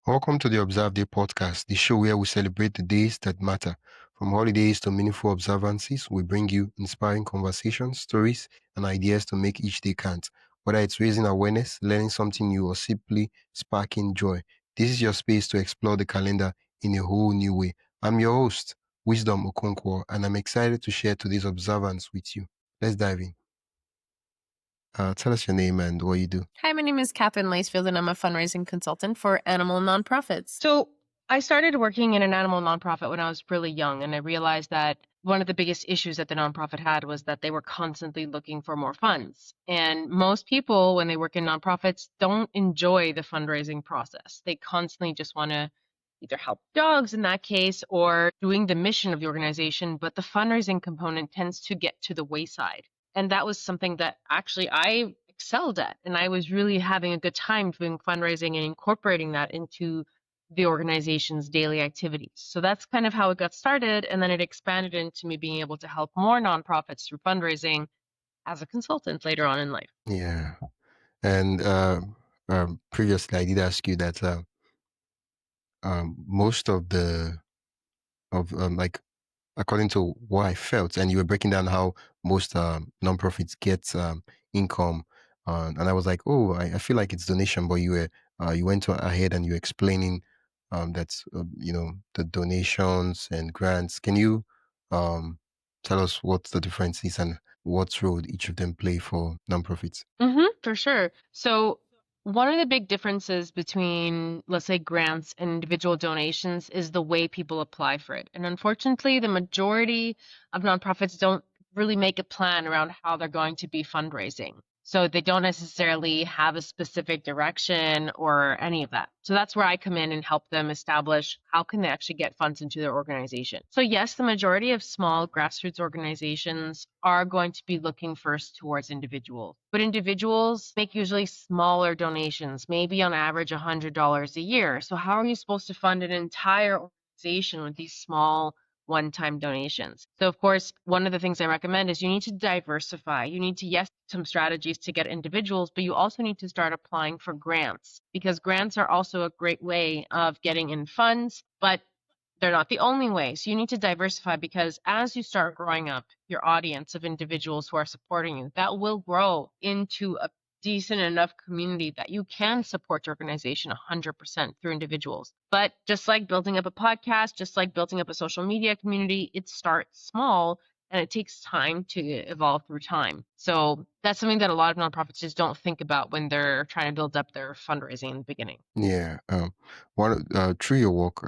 Welcome to the Observeday podcast, the show where we celebrate the days that matter. From holidays to meaningful observances, we bring you inspiring conversations, stories, and ideas to make each day count. Whether it's raising awareness, learning something new, or simply sparking joy, this is your space to explore the calendar in a whole new way. I'm your host, Wisdom Okonkwo, and I'm excited to share today's observance with you. Let's dive in. Tell us your name and what you do. Hi, my name is Katherine Lacefield, and I'm a fundraising consultant for animal nonprofits. So I started working in an animal nonprofit when I was really young, and I realized that one of the biggest issues that the nonprofit had was that they were constantly looking for more funds. And most people, when they work in nonprofits, don't enjoy the fundraising process. They constantly just want to either help dogs in that case or doing the mission of the organization, but the fundraising component tends to get to the wayside. And that was something that actually I excelled at. And I was really having a good time doing fundraising and incorporating that into the organization's daily activities. So that's kind of how it got started. And then it expanded into me being able to help more nonprofits through fundraising as a consultant later on in life. Yeah. And previously, I did ask you that most of like according to what I felt, and you were breaking down how most nonprofits get income, and I was like, oh, I feel like it's donation, but you went ahead and you were explaining that the donations and grants. Can you tell us what the difference is and what role each of them play for nonprofits? For sure. So one of the big differences between, let's say, grants and individual donations is the way people apply for it. And unfortunately, the majority of nonprofits don't really make a plan around how they're going to be fundraising. So they don't necessarily have a specific direction or any of that. So that's where I come in and help them establish how can they actually get funds into their organization. So yes, the majority of small grassroots organizations are going to be looking first towards individuals. But individuals make usually smaller donations, maybe on average $100 a year. So how are you supposed to fund an entire organization with these small one-time donations? So of course, one of the things I recommend is you need to diversify. You need to, yes, some strategies to get individuals, but you also need to start applying for grants because grants are also a great way of getting in funds, but they're not the only way. So you need to diversify because as you start growing up, your audience of individuals who are supporting you, that will grow into a decent enough community that you can support your organization 100% through individuals. But just like building up a podcast, just like building up a social media community, it starts small and it takes time to evolve through time. So that's something that a lot of nonprofits just don't think about when they're trying to build up their fundraising in the beginning. Yeah. Through your work,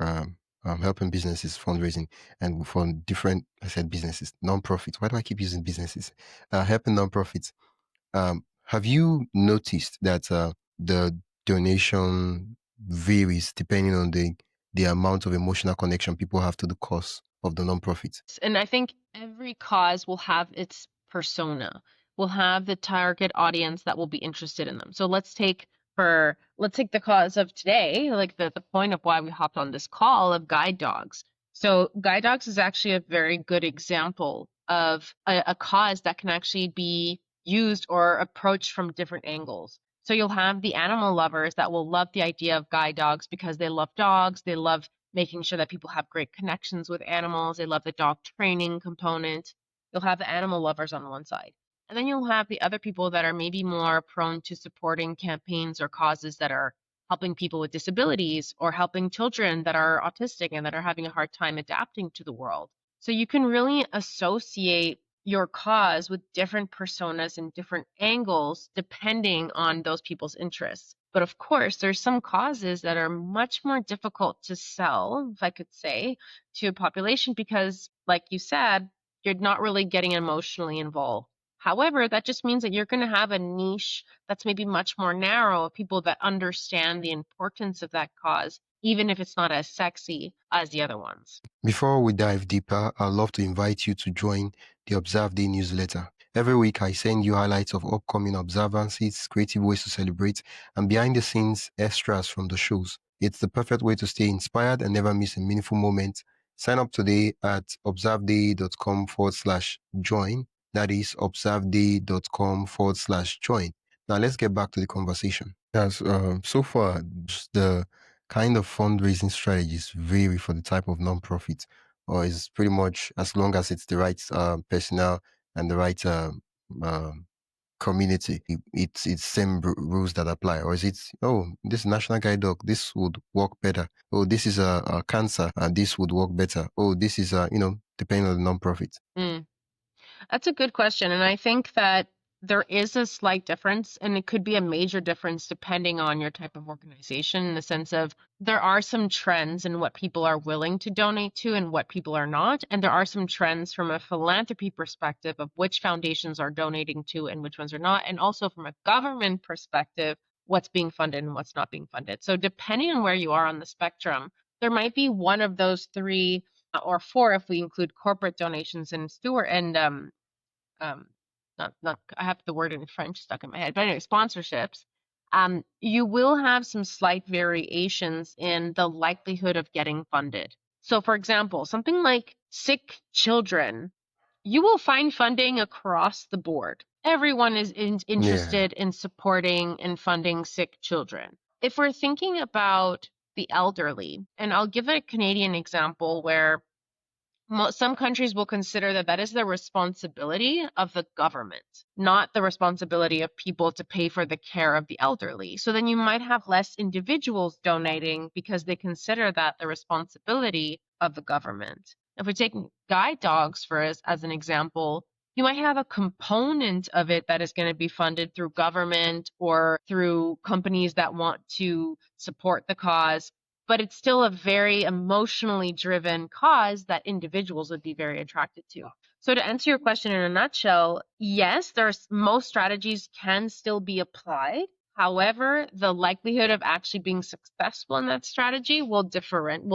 helping businesses fundraising and for different, I said businesses, non-profits. Why do I keep using businesses? Helping non-profits. Have you noticed that the donation varies depending on the amount of emotional connection people have to the cause of the non-profit? And I think every cause will have its persona, will have the target audience that will be interested in them. So let's take the cause of today, like the point of why we hopped on this call of guide dogs. So guide dogs is actually a very good example of a cause that can actually be used or approached from different angles. So you'll have the animal lovers that will love the idea of guide dogs because they love dogs, they love making sure that people have great connections with animals. They love the dog training component. You'll have the animal lovers on one side. And then you'll have the other people that are maybe more prone to supporting campaigns or causes that are helping people with disabilities or helping children that are autistic and that are having a hard time adapting to the world. So you can really associate your cause with different personas and different angles depending on those people's interests. But of course, there's some causes that are much more difficult to sell, if I could say, to a population because, like you said, you're not really getting emotionally involved. However, that just means that you're going to have a niche that's maybe much more narrow of people that understand the importance of that cause, even if it's not as sexy as the other ones. Before we dive deeper, I'd love to invite you to join the Observeday newsletter. Every week, I send you highlights of upcoming observances, creative ways to celebrate, and behind the scenes extras from the shows. It's the perfect way to stay inspired and never miss a meaningful moment. Sign up today at observeday.com/join. That is observeday.com/join. Now, let's get back to the conversation. Yes, so far, the kind of fundraising strategies vary for the type of nonprofit, or is pretty much as long as it's the right personnel and the right community, it's same rules that apply? Or is it, oh, this national guide dog, this would work better? Oh, this is a cancer, and this would work better. Oh, this is depending on the nonprofit. That's a good question. And I think that there is a slight difference, and it could be a major difference depending on your type of organization, in the sense of there are some trends in what people are willing to donate to and what people are not. And there are some trends from a philanthropy perspective of which foundations are donating to and which ones are not. And also from a government perspective, what's being funded and what's not being funded. So depending on where you are on the spectrum, there might be one of those three or four if we include corporate donations and steward and um not I have the word in French stuck in my head, but anyway, sponsorships. You will have some slight variations in the likelihood of getting funded. So for example, something like sick children, you will find funding across the board. Everyone is interested in supporting and funding sick children. If we're thinking about the elderly, and I'll give a Canadian example where some countries will consider that that is the responsibility of the government, not the responsibility of people to pay for the care of the elderly. So then you might have less individuals donating because they consider that the responsibility of the government. If we take guide dogs for as an example, you might have a component of it that is going to be funded through government or through companies that want to support the cause, but it's still a very emotionally driven cause that individuals would be very attracted to. So to answer your question in a nutshell, yes, most strategies can still be applied. However, the likelihood of actually being successful in that strategy will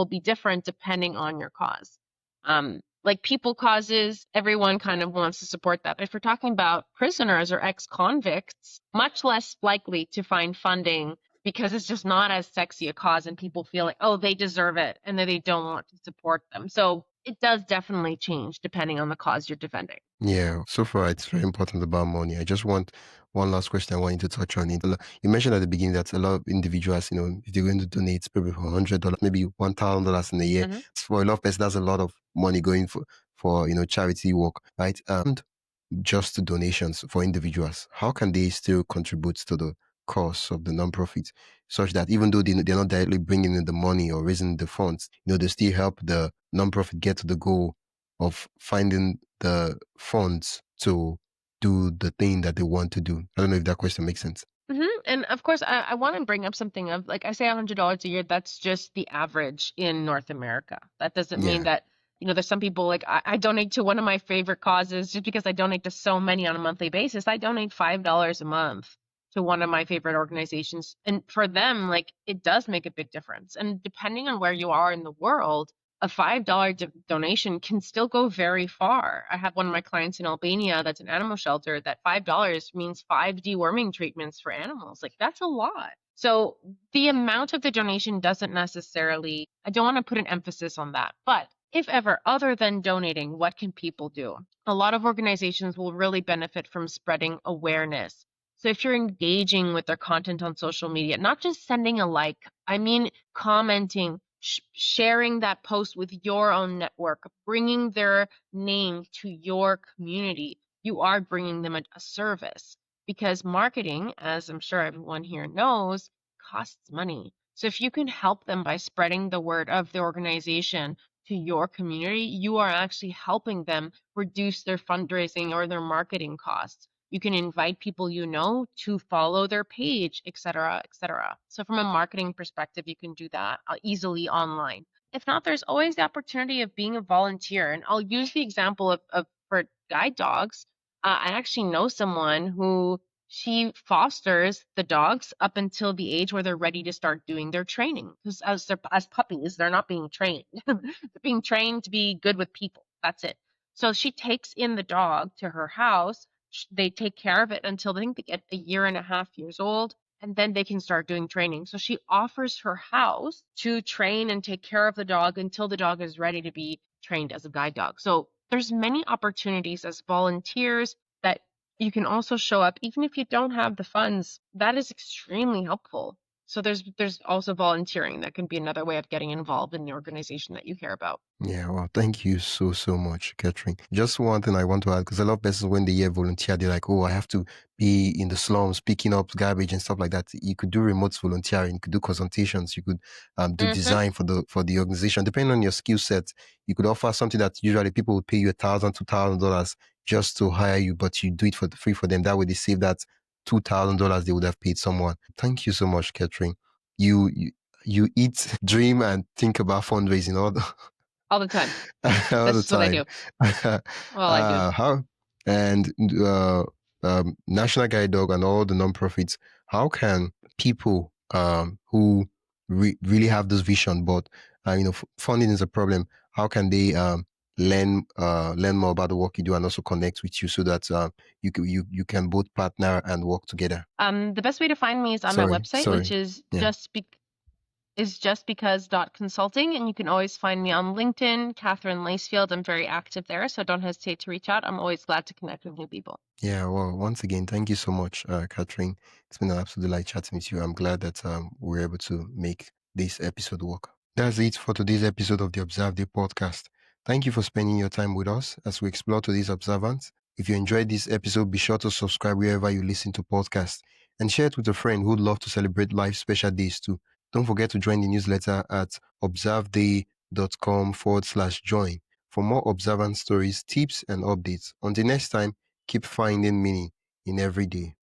be different depending on your cause. Like people causes, everyone kind of wants to support that. But if we're talking about prisoners or ex-convicts, much less likely to find funding because it's just not as sexy a cause and people feel like, oh, they deserve it and then they don't want to support them. So it does definitely change depending on the cause you're defending. Yeah, so far it's very important about money. I just want one last question I want you to touch on it. You mentioned at the beginning that a lot of individuals, if they're going to donate maybe for $100, maybe $1,000 in a year, for a lot of people, that's a lot of money going for charity work, right? Just donations for individuals, how can they still contribute to the cause of the nonprofit, such that even though they're not directly bringing in the money or raising the funds, they still help the nonprofit get to the goal of finding the funds to do the thing that they want to do? I don't know if that question makes sense. And of course, I want to bring up something of like I say $100 a year, that's just the average in North America. That doesn't mean Yeah. that, there's some people like I donate to one of my favorite causes just because I donate to so many on a monthly basis. I donate $5 a month to one of my favorite organizations. And for them, like it does make a big difference. And depending on where you are in the world, a $5 donation can still go very far. I have one of my clients in Albania that's an animal shelter that $5 means 5 deworming treatments for animals. Like that's a lot. So the amount of the donation doesn't necessarily, I don't want to put an emphasis on that. But if ever, other than donating, what can people do? A lot of organizations will really benefit from spreading awareness. So if you're engaging with their content on social media, not just sending a like, I mean commenting, sharing that post with your own network, bringing their name to your community, you are bringing them a service, because marketing, as I'm sure everyone here knows, costs money. So if you can help them by spreading the word of the organization to your community, you are actually helping them reduce their fundraising or their marketing costs. You can invite people to follow their page, et cetera, et cetera. So from a marketing perspective, you can do that easily online. If not, there's always the opportunity of being a volunteer. And I'll use the example of for guide dogs. I actually know someone who she fosters the dogs up until the age where they're ready to start doing their training. Because as puppies, they're not being trained. They're being trained to be good with people. That's it. So she takes in the dog to her house. They take care of it until I think they get a year and a half years old, and then they can start doing training. So she offers her house to train and take care of the dog until the dog is ready to be trained as a guide dog. So there's many opportunities as volunteers that you can also show up even if you don't have the funds. That is extremely helpful. So there's also volunteering that can be another way of getting involved in the organization that you care about. Yeah, well, thank you so much, Catherine. Just one thing I want to add, because a lot of persons, when they hear volunteer, they're like, oh, I have to be in the slums picking up garbage and stuff like that. You could do remote volunteering, you could do consultations, you could do design for the organization. Depending on your skill set, you could offer something that usually people would pay you $1,000, $2,000 just to hire you, but you do it for free for them. That way they save that $2,000 they would have paid someone. Thank you so much, Catherine. You eat, dream, and think about fundraising All the time. all the That's what I do. time. All I do. How and National Guide Dog and all the nonprofits, how can people who really have this vision, but funding is a problem, how can they learn more about the work you do and also connect with you so that you can both partner and work together? The best way to find me is on my website, which is justbecause.consulting, and you can always find me on LinkedIn, Katherine Lacefield. I'm very active there, so don't hesitate to reach out. I'm always glad to connect with new people. Yeah, well, once again, thank you so much, Catherine. It's been an absolute delight chatting with you. I'm glad that we're able to make this episode work. That's it for today's episode of the Observeday podcast. Thank you for spending your time with us as we explore today's observance. If you enjoyed this episode, be sure to subscribe wherever you listen to podcasts and share it with a friend who'd love to celebrate life's special days too. Don't forget to join the newsletter at observeday.com/join for more observance stories, tips, and updates. Until next time, keep finding meaning in every day.